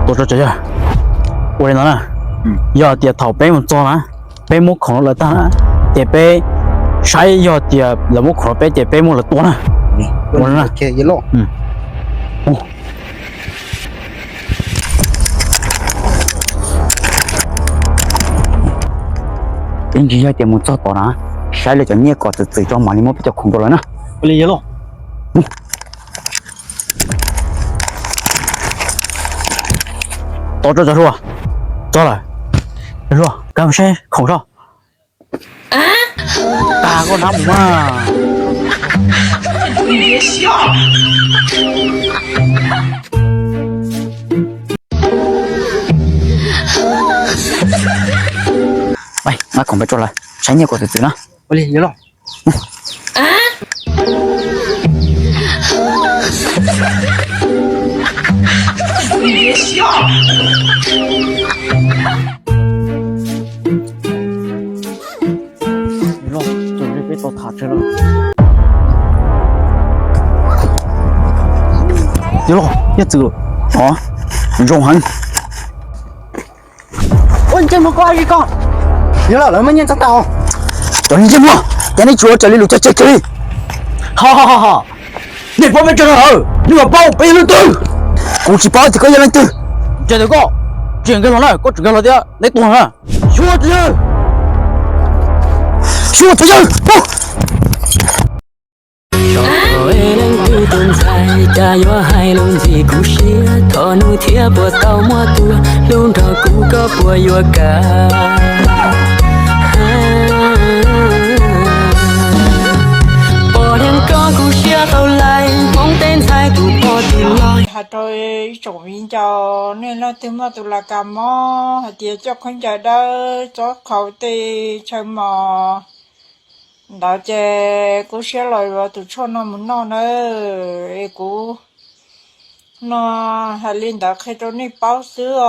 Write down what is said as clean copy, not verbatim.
多少这样？我来拿要点头背木做啦，背木可能来当啦，点背谁要点那木可能背点背木来多啦。我来切一落。哦。人家要点木做多啦，谁来就捏稿子最终马里莫比较恐怖了呢？我来一落。到这再说，走了，再说，赶快先口哨。打个拿姆嘛。你别笑。喂，那恐怖做了，谁捏过的嘴呢？我来一落。你别笑。一落，准备被倒塔车了。一落，要走啊！永恒。我这么快一个，你老人们念真道，等你这么，等你坐这里录在这里。好，你帮我整好，你把包背了对。估计包这个也能对。这个，这个哪来？我这个老爹，你懂啊？学这样，学这样，不。Cha yo hai lung gì cú xia thọ nu thia bùa tàu mua tua lung thọ cú có bùa yo cả bò đen có cú xia tàu lại mong tên sai cú bò từ loi hà tôi chủ viên cho nên là từ mà từ là cà mò hà tiệt cho con chờ đỡ cho khẩu tì chơi mò đó chè cú xia lời vào từ cho nó muốn nó nữa cú nó hà linh đã khai cho nên bao sữa